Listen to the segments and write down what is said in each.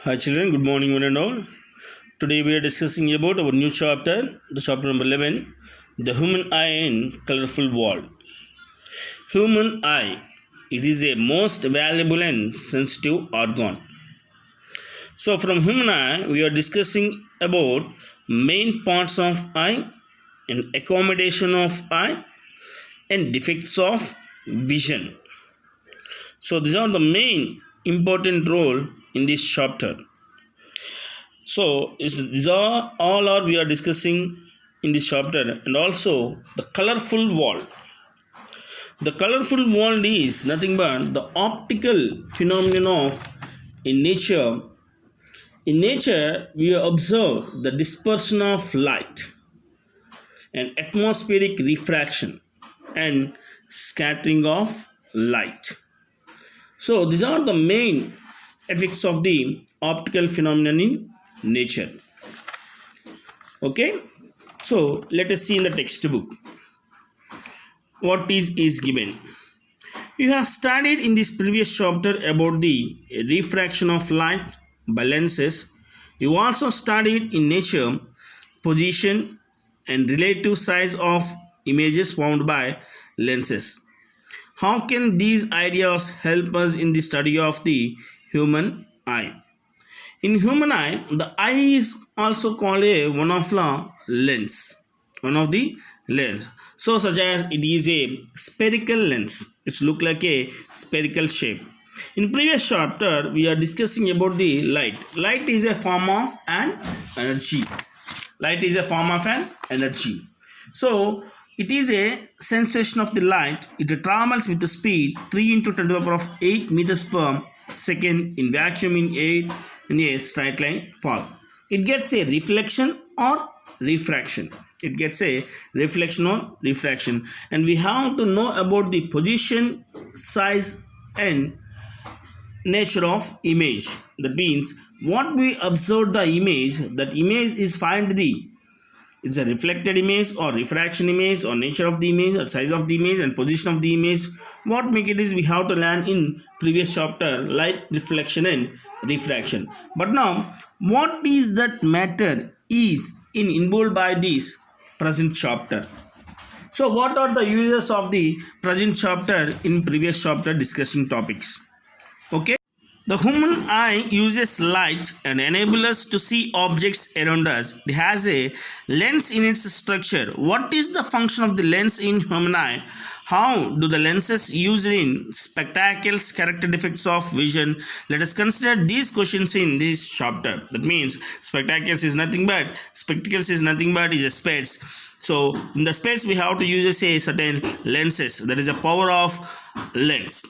Hi children, good morning one and all. Today we are discussing about our new chapter, the chapter number 11, the human eye in colorful world. Human eye, it is a most valuable and sensitive organ. So from human eye, we are discussing about main parts of eye and accommodation of eye and defects of vision. So these are the main important role in this chapter. So these are all are we are discussing in this chapter, and also the colorful world. The colorful world is nothing but the optical phenomenon of in nature. In nature, we observe the dispersion of light and atmospheric refraction and scattering of light. So these are the main effects of the optical phenomenon in nature. Okay, so let us see in the textbook what is given. You have studied in this previous chapter about the refraction of light by lenses. You also studied in nature position and relative size of images formed by lenses. How can these ideas help us in the study of the human eye? In human eye, the eye is also called a one of the lens. One of the lens. So such as it is a spherical lens. It's look like a spherical shape. In previous chapter, we are discussing about the light. Light is a form of an energy. Light is a form of an energy. So it is a sensation of the light. It travels with the speed 3 into 10 to the power of 8 meters per second in vacuum in a straight line path. It gets a reflection or refraction. It gets a reflection or refraction, and we have to know about the position, size, and nature of image. That means what we observe the image, that image is find the it's a reflected image or refraction image or nature of the image or size of the image and position of the image. What make it is we have to learn in previous chapter light reflection and refraction. But now what is that matter is involved by this present chapter. So what are the uses of the present chapter in previous chapter discussing topics? Okay. The human eye uses light and enables us to see objects around us. It has a lens in its structure. What is the function of the lens in human eye? How do the lenses used in spectacles character defects of vision? Let us consider these questions in this chapter. That means spectacles is nothing but spectacles is nothing but is a specs. So in the specs we have to use a certain lenses. That is a power of lens.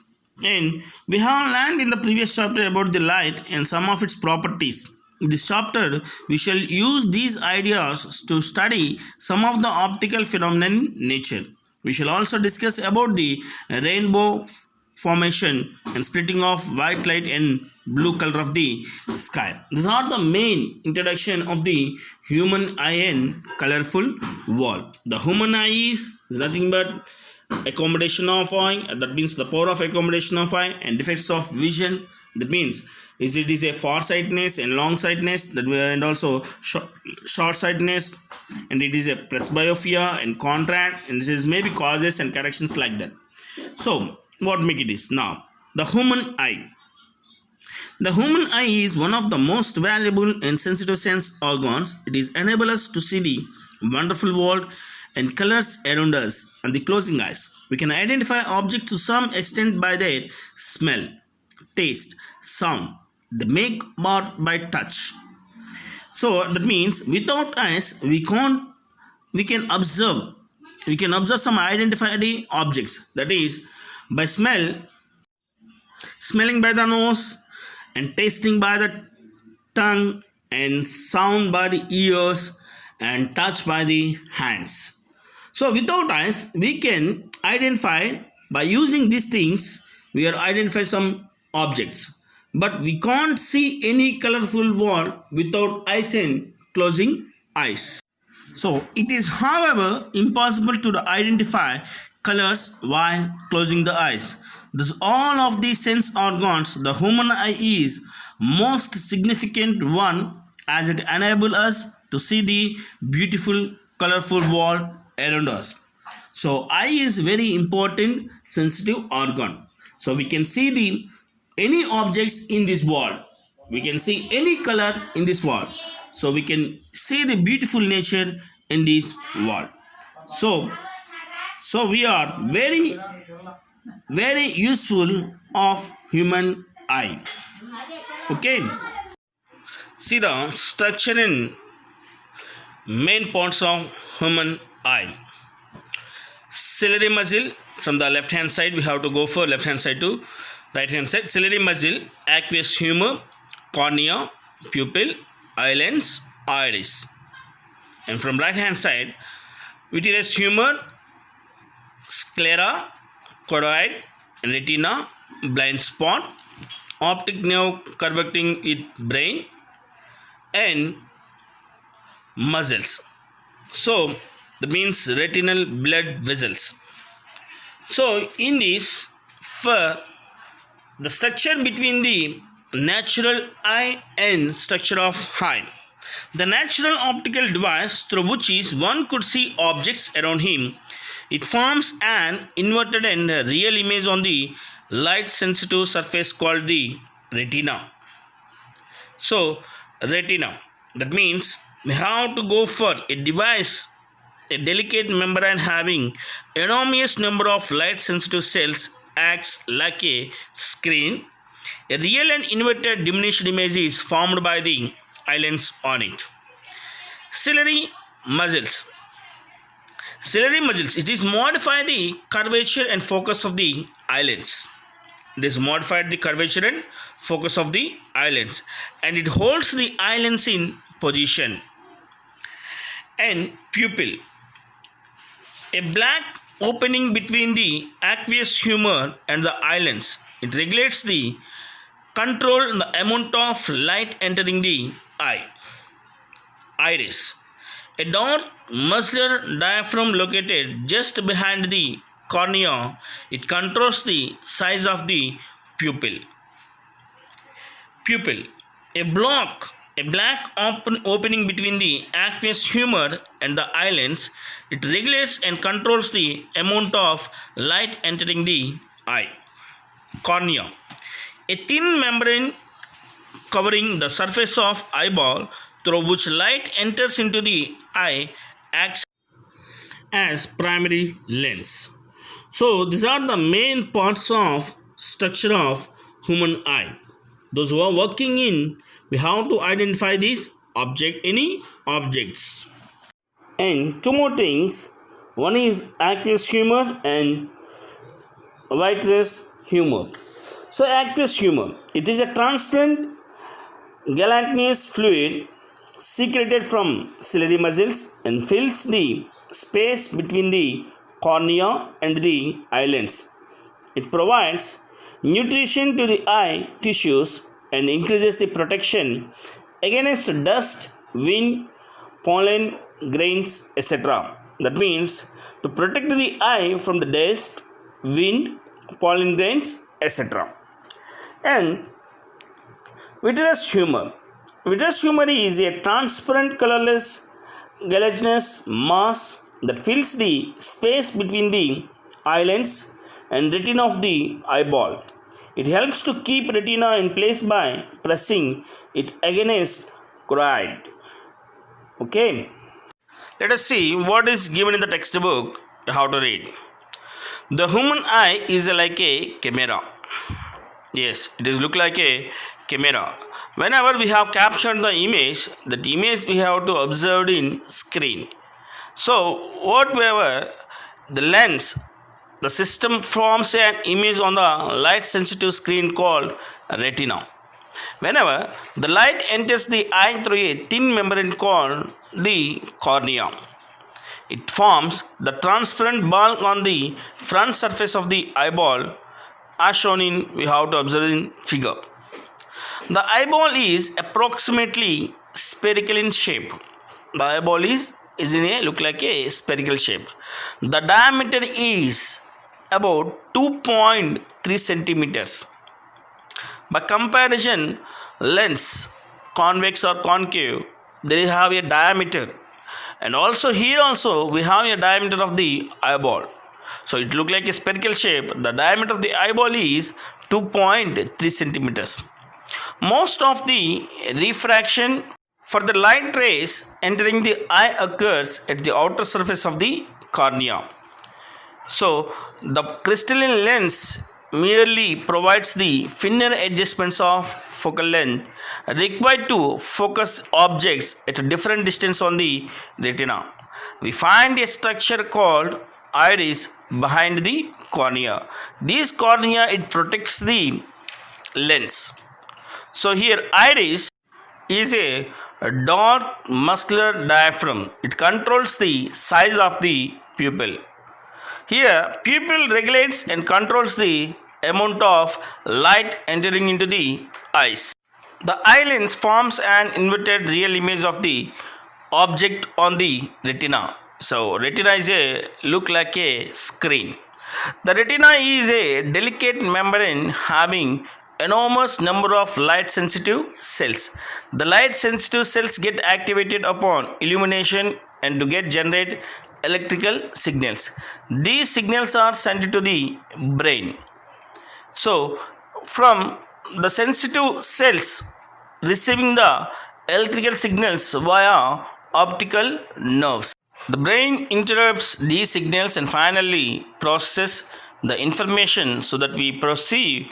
And we have learned in the previous chapter about the light and some of its properties. In this chapter, we shall use these ideas to study some of the optical phenomena in nature. We shall also discuss about the rainbow formation and splitting of white light and blue color of the sky. These are the main introduction of the human eye and colorful world. The human eye is nothing but accommodation of eye, that means the power of accommodation of eye, and defects of vision, that means it is a farsightedness and long-sightedness, and also short-sightedness, and it is a presbyopia and contrast, and this is maybe causes and corrections like that. So what make it is now the human eye. The human eye is one of the most valuable and sensitive sense organs. It is enable us to see the wonderful world and colors around us and the closing eyes. We can identify objects to some extent by their smell, taste, sound, the make or by touch. So that means without eyes we can observe some identified objects, that is by smelling by the nose and tasting by the tongue and sound by the ears and touch by the hands. So without eyes, we can identify by using these things, we are identify some objects. But we can't see any colorful world without eyes and closing eyes. So it is, however, impossible to identify colors while closing the eyes. Thus, all of these sense organs, the human eye is most significant one as it enables us to see the beautiful, colorful world around us. So, eye is very important sensitive organ. So, we can see the any objects in this world. We can see any color in this world. So, we can see the beautiful nature in this world. So we are very useful of human eye. Okay, see the structure in main parts of human eye. Ciliary muscle, from the left hand side we have to go for left hand side to right hand side. Ciliary muscle, aqueous humor, cornea, pupil, eyelids, iris. And from right hand side, vitreous humor, sclera, choroid, retina, blind spot, optic nerve connecting with brain, and muscles. So that means retinal blood vessels. So in this, for the structure between the natural eye and structure of eye. The natural optical device through which one could see objects around him. It forms an inverted and real image on the light sensitive surface called the retina. So, retina, that means we have to go for a device, a delicate membrane having enormous number of light sensitive cells acts like a screen. A real and inverted diminished image is formed by the eyelids on it. Ciliary muscles. Ciliary muscles, it is modify the curvature and focus of the eyelids. It is modified the curvature and focus of the eyelids, and it holds the eyelids in position. And pupil, a black opening between the aqueous humor and the eyelids. It regulates the control the amount of light entering the eye. Iris, a dark muscular diaphragm located just behind the cornea. It controls the size of the pupil. Pupil, a black opening between the aqueous humor and the eyelids. It regulates and controls the amount of light entering the eye. Cornea, a thin membrane covering the surface of eyeball through which light enters into the eye, acts as primary lens. So these are the main parts of structure of human eye. Those who are working in, we have to identify these any objects. And two more things. One is aqueous humor and vitreous humor. So aqueous humor, it is a transparent gelatinous fluid secreted from ciliary muscles and fills the space between the cornea and the eyelids. It provides nutrition to the eye tissues and increases the protection against dust, wind, pollen, grains, etc. That means to protect the eye from the dust, wind, pollen grains, etc. And vitreous humor. Vitreous humor is a transparent, colorless, gelatinous mass that fills the space between the eyelids and retina of the eyeball. It helps to keep retina in place by pressing it against choroid. Okay. Let us see what is given in the textbook, how to read. The human eye is like a camera. Yes, it is look like a camera. Whenever we have captured the image, that image we have to observe in screen. So whatever the lens, the system forms an image on the light sensitive screen called retina. Whenever the light enters the eye through a thin membrane called the cornea, it forms the transparent bulk on the front surface of the eyeball, as shown in we have to observe in figure. The eyeball is approximately spherical in shape. The eyeball is is in a look like a spherical shape. The diameter is about 2.3 centimeters. By comparison, lens, convex or concave, they have a diameter, and also here also we have a diameter of the eyeball. So it look like a spherical shape. The diameter of the eyeball is 2.3 centimeters. Most of the refraction for the light rays entering the eye occurs at the outer surface of the cornea. So the crystalline lens merely provides the finer adjustments of focal length required to focus objects at a different distance on the retina. We find a structure called iris behind the cornea. This cornea it protects the lens. So here iris is a dark muscular diaphragm. It controls the size of the pupil. Here, pupil regulates and controls the amount of light entering into the eyes. The eye lens forms an inverted real image of the object on the retina. So, retina is a look like a screen. The retina is a delicate membrane having enormous number of light sensitive cells. The light sensitive cells get activated upon illumination and to get generate electrical signals. These signals are sent to the brain. So from the sensitive cells receiving the electrical signals via optical nerves, the brain interrupts these signals and finally processes the information so that we perceive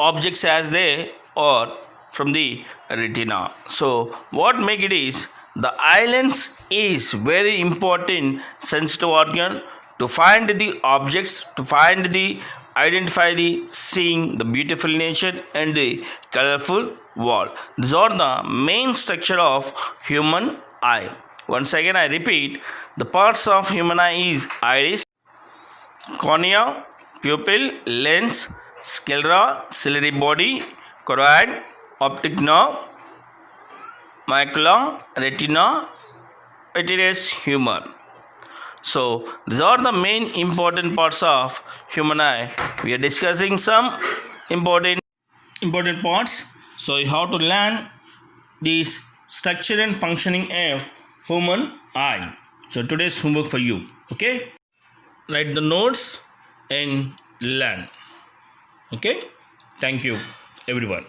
objects as they are from the retina. So what make it is the eye lens is very important sensitive organ to find the objects, to find the identify the seeing the beautiful nature and the colorful world. These are the main structure of human eye. Once again I repeat, the parts of human eye is iris, cornea, pupil, lens, sclera, ciliary body, choroid, optic nerve, macula, retina, vitreous humor. So these are the main important parts of human eye. We are discussing some important parts. So you have to learn this structure and functioning of human eye. So today's homework for you. Okay, write the notes and learn. Okay, thank you everyone.